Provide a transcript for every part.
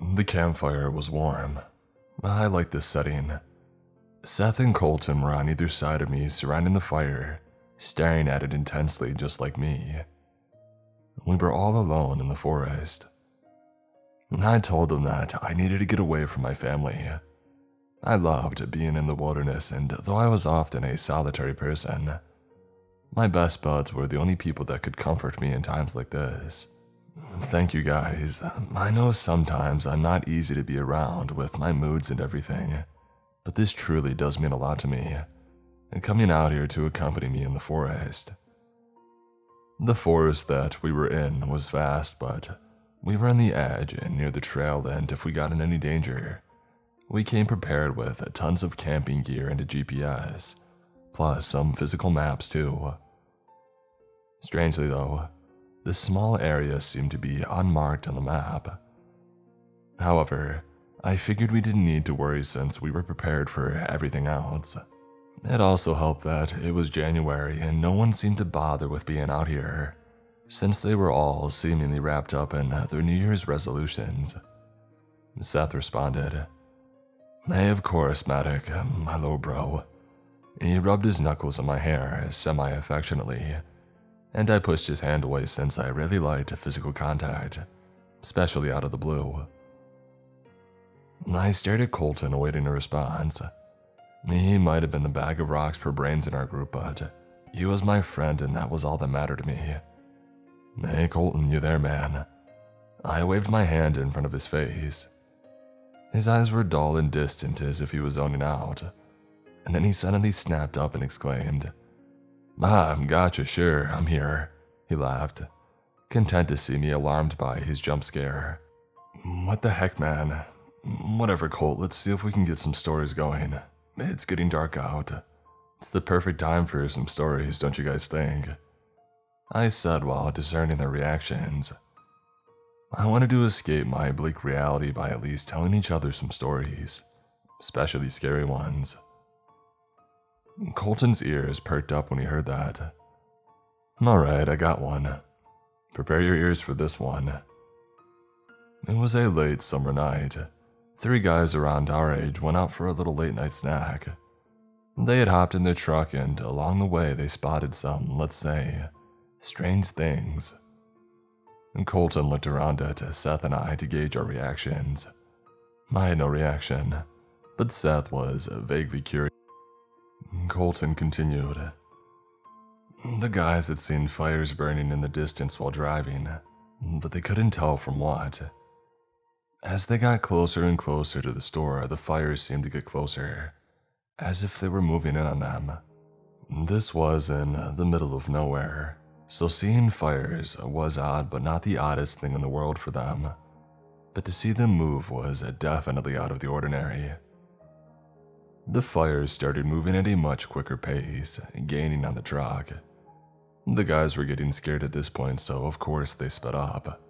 The campfire was warm. I liked this setting. Seth and Colton were on either side of me surrounding the fire, staring at it intensely just like me. We were all alone in the forest. I told them that I needed to get away from my family. I loved being in the wilderness, and though I was often a solitary person, my best buds were the only people that could comfort me in times like this. Thank you guys. I know sometimes I'm not easy to be around with my moods and everything, but this truly does mean a lot to me, and coming out here to accompany me in the forest. The forest that we were in was vast, but we were on the edge and near the trail, and if we got in any danger, we came prepared with tons of camping gear and a GPS, plus some physical maps too. Strangely though, this small area seemed to be unmarked on the map. However, I figured we didn't need to worry since we were prepared for everything else. It also helped that it was January and no one seemed to bother with being out here, since they were all seemingly wrapped up in their New Year's resolutions. Seth responded, "Hey, of course, Matic, my little bro." He rubbed his knuckles on my hair semi-affectionately, and I pushed his hand away since I really liked physical contact, especially out of the blue. I stared at Colton awaiting a response. He might have been the bag of rocks per brains in our group, but he was my friend and that was all that mattered to me. "Hey Colton, you there, man?" I waved my hand in front of his face. His eyes were dull and distant as if he was zoning out, and then he suddenly snapped up and exclaimed, Gotcha, sure, I'm here," he laughed, content to see me alarmed by his jump scare. "What the heck, man? Whatever, Colt, let's see if we can get some stories going. It's getting dark out. It's the perfect time for some stories, don't you guys think?" I said while discerning their reactions. I wanted to escape my bleak reality by at least telling each other some stories, especially scary ones. Colton's ears perked up when he heard that. "Alright, I got one. Prepare your ears for this one." It was a late summer night. 3 guys around our age went out for a little late night snack. They had hopped in their truck and along the way they spotted some, let's say, strange things. Colton looked around at Seth and I to gauge our reactions. I had no reaction, but Seth was vaguely curious. Colton continued. "The guys had seen fires burning in the distance while driving, but they couldn't tell from what. As they got closer and closer to the store, the fires seemed to get closer, as if they were moving in on them. This was in the middle of nowhere, so seeing fires was odd but not the oddest thing in the world for them. But to see them move was definitely out of the ordinary. The fires started moving at a much quicker pace, gaining on the truck. The guys were getting scared at this point, so of course they sped up.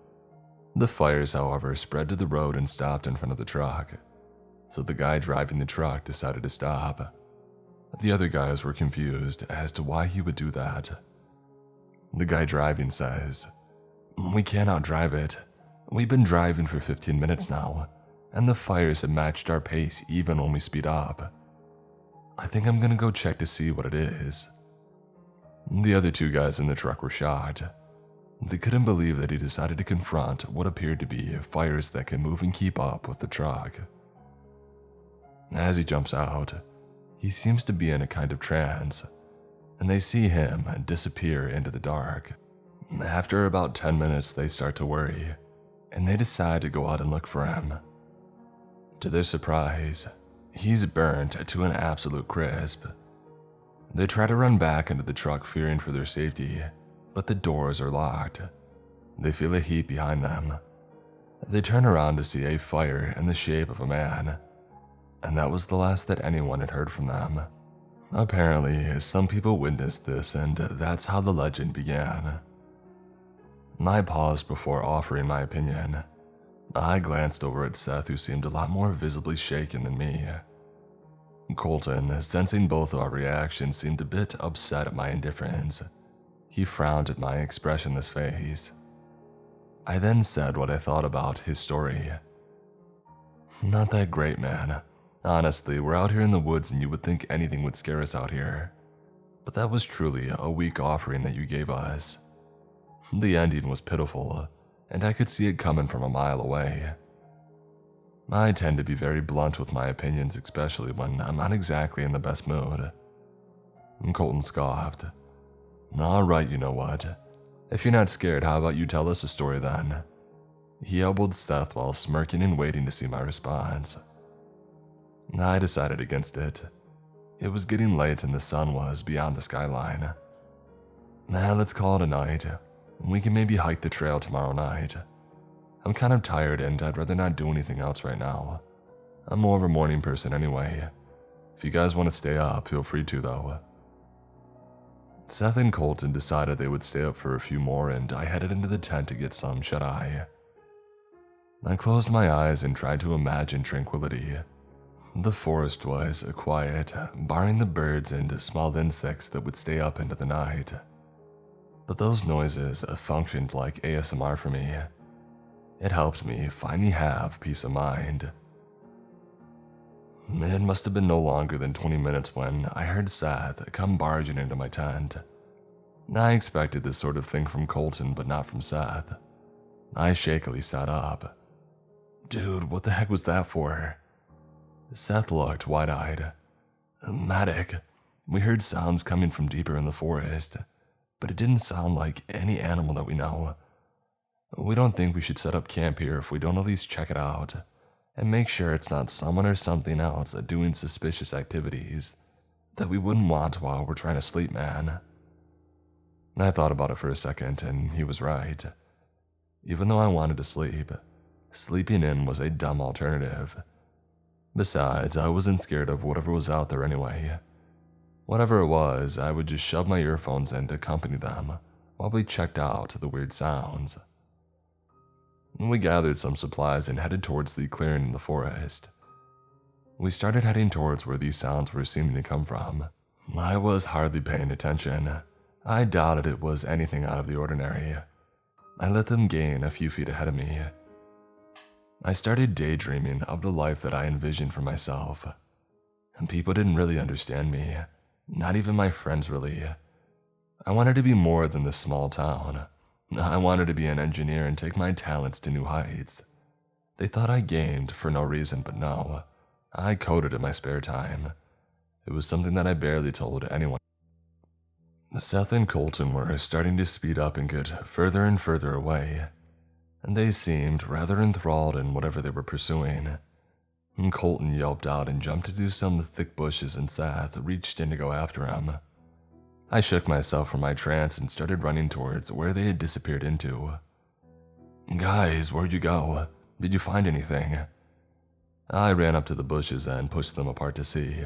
The fires, however, spread to the road and stopped in front of the truck, so the guy driving the truck decided to stop. The other guys were confused as to why he would do that. The guy driving says, "We can't outdrive it. We've been driving for 15 minutes now, and the fires have matched our pace even when we speed up. I think I'm gonna go check to see what it is." The other 2 guys in the truck were shocked. They couldn't believe that he decided to confront what appeared to be fires that can move and keep up with the truck. As he jumps out, he seems to be in a kind of trance, and they see him disappear into the dark. After about 10 minutes, they start to worry, and they decide to go out and look for him. To their surprise, he's burnt to an absolute crisp. They try to run back into the truck fearing for their safety, but the doors are locked. They feel a heat behind them. They turn around to see a fire in the shape of a man, and that was the last that anyone had heard from them. Apparently, some people witnessed this, and that's how the legend began. I paused before offering my opinion. I glanced over at Seth, who seemed a lot more visibly shaken than me. Colton, sensing both of our reactions, seemed a bit upset at my indifference. He frowned at my expressionless face. I then said what I thought about his story. Not that great, man. Honestly, we're out here in the woods and you would think anything would scare us out here. But that was truly a weak offering that you gave us. The ending was pitiful, and I could see it coming from a mile away. I tend to be very blunt with my opinions, especially when I'm not exactly in the best mood. Colton scoffed. Alright, you know what? If you're not scared, how about you tell us a story then? He elbowed Seth while smirking and waiting to see my response. I decided against it. It was getting late and the sun was beyond the skyline. Let's call it a night. We can maybe hike the trail tomorrow night. I'm kind of tired and I'd rather not do anything else right now. I'm more of a morning person anyway. If you guys want to stay up, feel free to though. Seth and Colton decided they would stay up for a few more and I headed into the tent to get some shut-eye. I closed my eyes and tried to imagine tranquility. The forest was quiet, barring the birds and small insects that would stay up into the night. But those noises functioned like ASMR for me. It helped me finally have peace of mind. It must have been no longer than 20 minutes when I heard Seth come barging into my tent. I expected this sort of thing from Colton, but not from Seth. I shakily sat up. Dude, what the heck was that for? Seth looked wide-eyed. Matic, we heard sounds coming from deeper in the forest, but it didn't sound like any animal that we know. We don't think we should set up camp here if we don't at least check it out, and make sure it's not someone or something else doing suspicious activities that we wouldn't want while we're trying to sleep, man. I thought about it for a second, and he was right. Even though I wanted to sleep, sleeping in was a dumb alternative. Besides, I wasn't scared of whatever was out there anyway. Whatever it was, I would just shove my earphones in to accompany them while we checked out the weird sounds. We gathered some supplies and headed towards the clearing in the forest. We started heading towards where these sounds were seeming to come from. I was hardly paying attention. I doubted it was anything out of the ordinary. I let them gain a few feet ahead of me. I started daydreaming of the life that I envisioned for myself. And people didn't really understand me, not even my friends really. I wanted to be more than this small town. I wanted to be an engineer and take my talents to new heights. They thought I gamed for no reason, but no. I coded in my spare time. It was something that I barely told anyone. Seth and Colton were starting to speed up and get further and further away, and they seemed rather enthralled in whatever they were pursuing. Colton yelped out and jumped into some thick bushes, and Seth reached in to go after him. I shook myself from my trance and started running towards where they had disappeared into. Guys, where'd you go? Did you find anything? I ran up to the bushes and pushed them apart to see.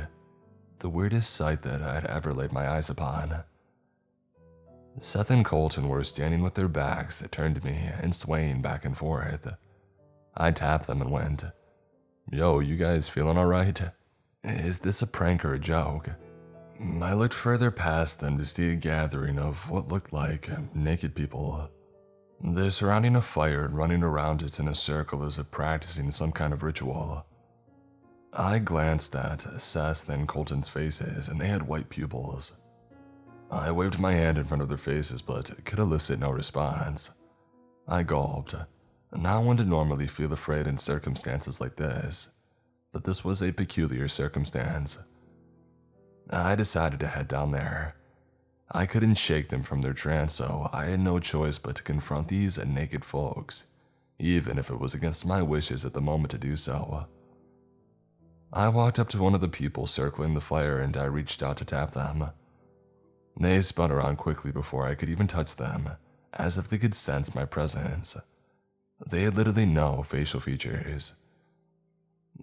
The weirdest sight that I'd ever laid my eyes upon. Seth and Colton were standing with their backs turned to me and swaying back and forth. I tapped them and went, Yo, you guys feeling alright? Is this a prank or a joke? I looked further past them to see a gathering of what looked like naked people. They're surrounding a fire and running around it in a circle as if practicing some kind of ritual. I glanced at Seth and Colton's faces and they had white pupils. I waved my hand in front of their faces but could elicit no response. I gulped. Not one to normally feel afraid in circumstances like this, but this was a peculiar circumstance. I decided to head down there. I couldn't shake them from their trance, so I had no choice but to confront these naked folks, even if it was against my wishes at the moment to do so. I walked up to one of the people circling the fire and I reached out to tap them. They spun around quickly before I could even touch them, as if they could sense my presence. They had literally no facial features.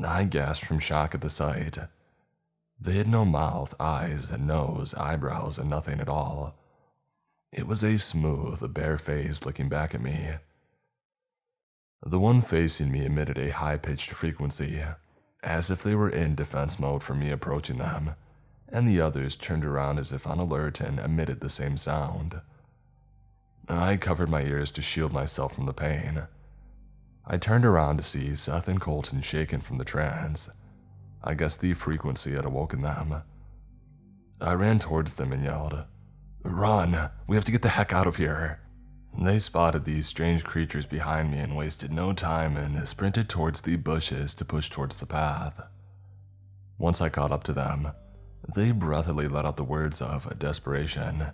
I gasped from shock at the sight. They had no mouth, eyes, nose, eyebrows, and nothing at all. It was a smooth, bare face looking back at me. The one facing me emitted a high-pitched frequency, as if they were in defense mode for me approaching them, and the others turned around as if on alert and emitted the same sound. I covered my ears to shield myself from the pain. I turned around to see Seth and Colton shaken from the trance. I guess the frequency had awoken them. I ran towards them and yelled, "Run! We have to get the heck out of here!" They spotted these strange creatures behind me and wasted no time and sprinted towards the bushes to push towards the path. Once I caught up to them, they breathily let out the words of desperation.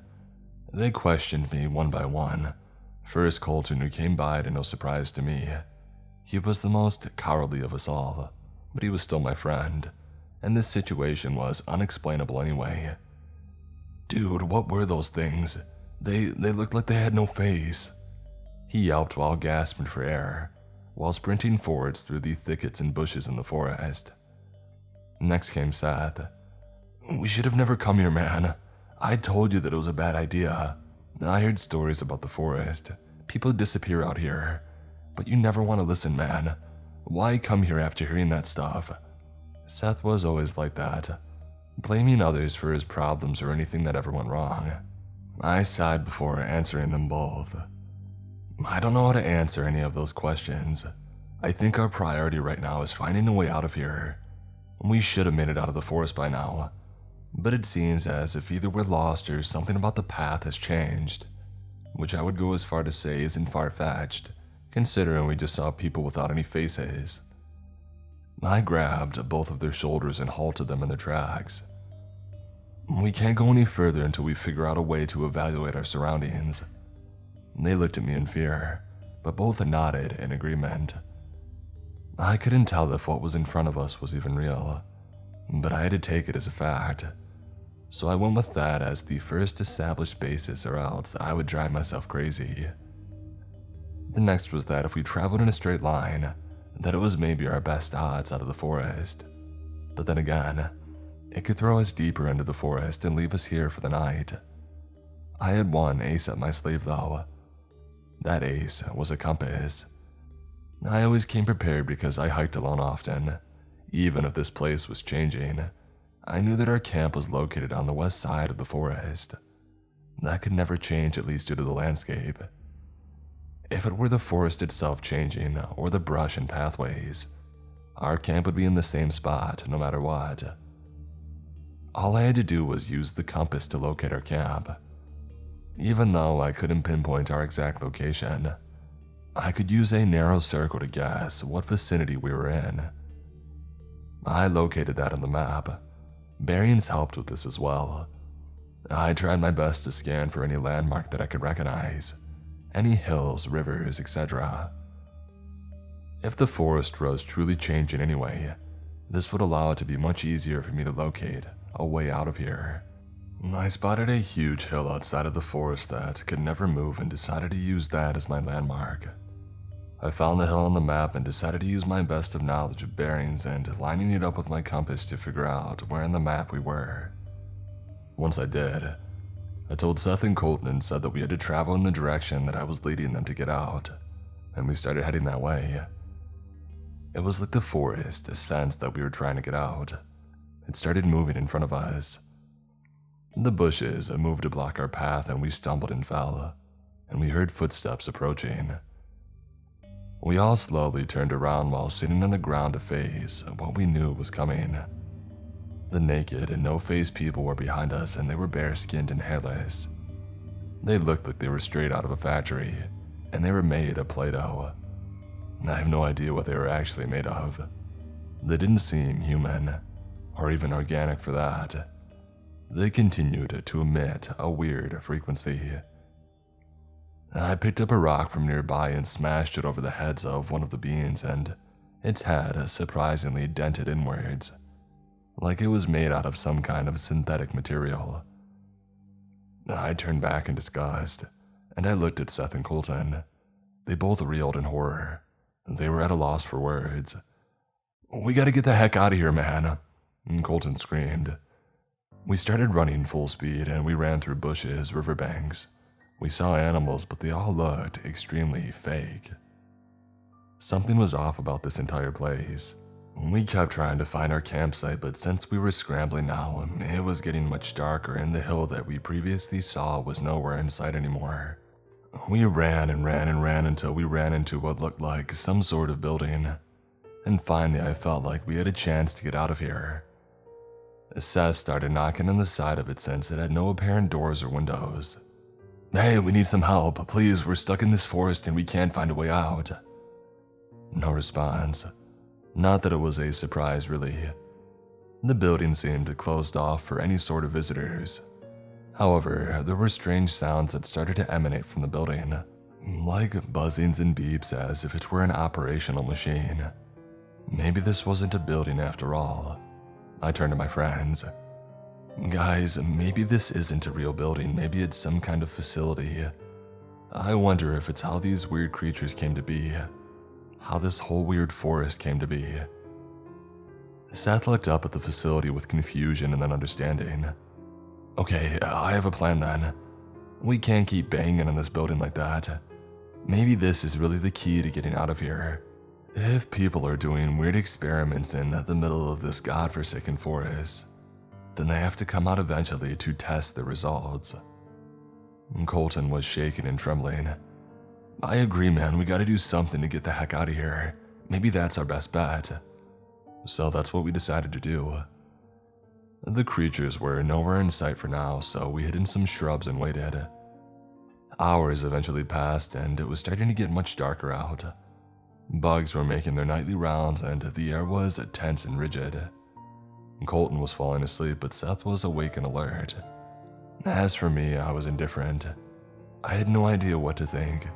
They questioned me one by one. First Colton, who came by to no surprise to me. He was the most cowardly of us all, but he was still my friend, and this situation was unexplainable anyway. "Dude, what were those things? They looked like they had no face," he yelped while gasping for air, while sprinting forwards through the thickets and bushes in the forest. Next came Seth. "We should have never come here, man. I told you that it was a bad idea. I heard stories about the forest. People disappear out here. But you never want to listen, man. Why come here after hearing that stuff?" Seth was always like that, blaming others for his problems or anything that ever went wrong. I sighed before answering them both. I don't know how to answer any of those questions. I think our priority right now is finding a way out of here. We should have made it out of the forest by now, but it seems as if either we're lost or something about the path has changed, which I would go as far to say isn't far-fetched, considering we just saw people without any faces. I grabbed both of their shoulders and halted them in their tracks. "We can't go any further until we figure out a way to evaluate our surroundings." They looked at me in fear, but both nodded in agreement. I couldn't tell if what was in front of us was even real, but I had to take it as a fact. So I went with that as the first established basis, or else I would drive myself crazy. The next was that if we traveled in a straight line, that it was maybe our best odds out of the forest. But then again, it could throw us deeper into the forest and leave us here for the night. I had one ace up my sleeve though. That ace was a compass. I always came prepared because I hiked alone often. Even if this place was changing, I knew that our camp was located on the west side of the forest. That could never change, at least due to the landscape. If it were the forest itself changing, or the brush and pathways, our camp would be in the same spot no matter what. All I had to do was use the compass to locate our camp. Even though I couldn't pinpoint our exact location, I could use a narrow circle to guess what vicinity we were in. I located that on the map. Bearings helped with this as well. I tried my best to scan for any landmark that I could recognize, any hills, rivers, etc. If the forest was truly changing anyway, this would allow it to be much easier for me to locate a way out of here. I spotted a huge hill outside of the forest that could never move and decided to use that as my landmark. I found the hill on the map and decided to use my best of knowledge of bearings and lining it up with my compass to figure out where on the map we were. Once I did, I told Seth and Colton and said that we had to travel in the direction that I was leading them to get out, and we started heading that way. It was like the forest sensed that we were trying to get out. It started moving in front of us. The bushes moved to block our path and we stumbled and fell, and we heard footsteps approaching. We all slowly turned around while sitting on the ground to face what we knew was coming. The naked and no-face people were behind us and they were bare-skinned and hairless. They looked like they were straight out of a factory, and they were made of Play-Doh. I have no idea what they were actually made of. They didn't seem human, or even organic for that. They continued to emit a weird frequency. I picked up a rock from nearby and smashed it over the heads of one of the beings, and its head surprisingly dented inwards, like it was made out of some kind of synthetic material. I turned back in disgust, and I looked at Seth and Colton. They both reeled in horror. They were at a loss for words. "We gotta get the heck out of here, man," Colton screamed. We started running full speed and we ran through bushes, riverbanks. We saw animals, but they all looked extremely fake. Something was off about this entire place. We kept trying to find our campsite, but since we were scrambling now, it was getting much darker and the hill that we previously saw was nowhere in sight anymore. We ran and ran and ran until we ran into what looked like some sort of building, and finally I felt like we had a chance to get out of here. Seth started knocking on the side of it since it had no apparent doors or windows. "Hey, we need some help, please, we're stuck in this forest and we can't find a way out." No response. Not that it was a surprise, really. The building seemed closed off for any sort of visitors. However, there were strange sounds that started to emanate from the building, like buzzings and beeps as if it were an operational machine. Maybe this wasn't a building after all. I turned to my friends. "Guys, maybe this isn't a real building, maybe it's some kind of facility. I wonder if it's how these weird creatures came to be, how this whole weird forest came to be." Seth looked up at the facility with confusion and then understanding. "Okay, I have a plan then. We can't keep banging on this building like that. Maybe this is really the key to getting out of here. If people are doing weird experiments in the middle of this godforsaken forest, then they have to come out eventually to test the results." Colton was shaking and trembling. "I agree, man, we gotta do something to get the heck out of here. Maybe that's our best bet." So that's what we decided to do. The creatures were nowhere in sight for now, so we hid in some shrubs and waited. Hours eventually passed and it was starting to get much darker out. Bugs were making their nightly rounds and the air was tense and rigid. Colton was falling asleep, but Seth was awake and alert. As for me, I was indifferent. I had no idea what to think.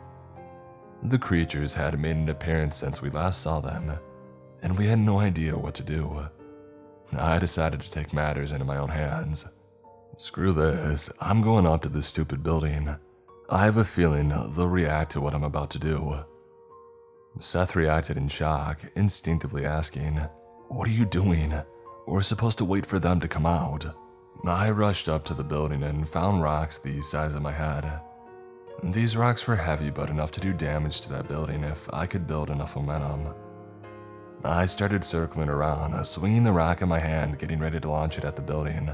The creatures had made an appearance since we last saw them, and we had no idea what to do. I decided to take matters into my own hands. "Screw this, I'm going up to this stupid building. I have a feeling they'll react to what I'm about to do." Seth reacted in shock, instinctively asking, "What are you doing? We're supposed to wait for them to come out." I rushed up to the building and found rocks the size of my head. These rocks were heavy but enough to do damage to that building if I could build enough momentum. I started circling around, swinging the rock in my hand, getting ready to launch it at the building,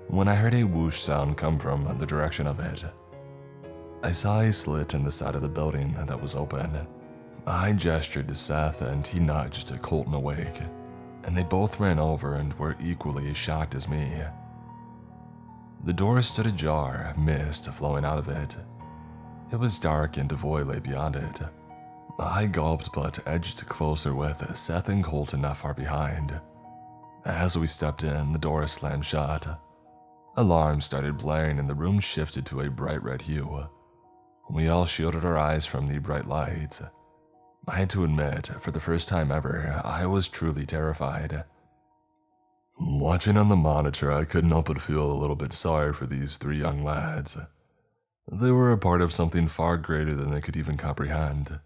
when I heard a whoosh sound come from the direction of it. I saw a slit in the side of the building that was open. I gestured to Seth and he nudged Colton awake, and they both ran over and were equally as shocked as me. The door stood ajar, mist flowing out of it. It was dark and a void lay beyond it. I gulped but edged closer with Seth and Colton not far behind. As we stepped in, the door slammed shut. Alarms started blaring and the room shifted to a bright red hue. We all shielded our eyes from the bright lights. I had to admit, for the first time ever, I was truly terrified. Watching on the monitor, I couldn't help but feel a little bit sorry for these three young lads. They were a part of something far greater than they could even comprehend.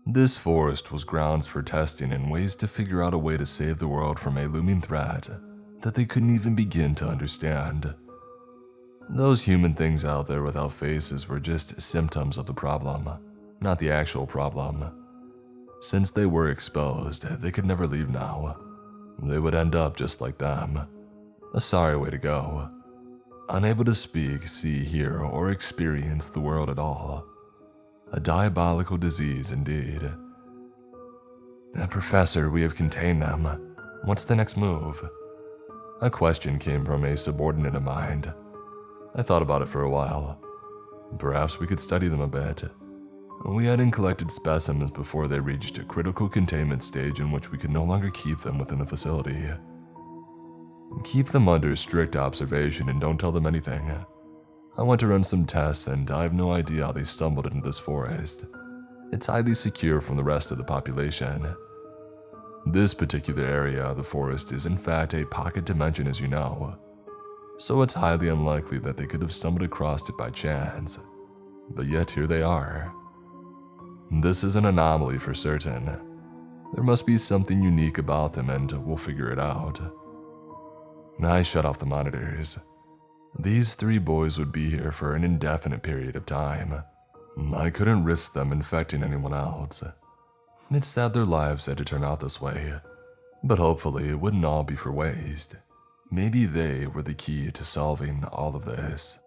This forest was grounds for testing and ways to figure out a way to save the world from a looming threat that they couldn't even begin to understand. Those human things out there without faces were just symptoms of the problem, not the actual problem. Since they were exposed, they could never leave now. They would end up just like them. A sorry way to go. Unable to speak, see, hear, or experience the world at all. A diabolical disease indeed. "Professor, we have contained them. What's the next move?" A question came from a subordinate of mine. I thought about it for a while. Perhaps we could study them a bit. We hadn't collected specimens before they reached a critical containment stage in which we could no longer keep them within the facility. Keep them under strict observation and don't tell them anything. I want to run some tests and I have no idea how they stumbled into this forest. It's highly secure from the rest of the population. This particular area of the forest is in fact a pocket dimension, as you know. So it's highly unlikely that they could have stumbled across it by chance. But yet here they are. This is an anomaly for certain. There must be something unique about them and we'll figure it out. I shut off the monitors. These three boys would be here for an indefinite period of time. I couldn't risk them infecting anyone else. It's sad their lives had to turn out this way, but hopefully it wouldn't all be for waste. Maybe they were the key to solving all of this.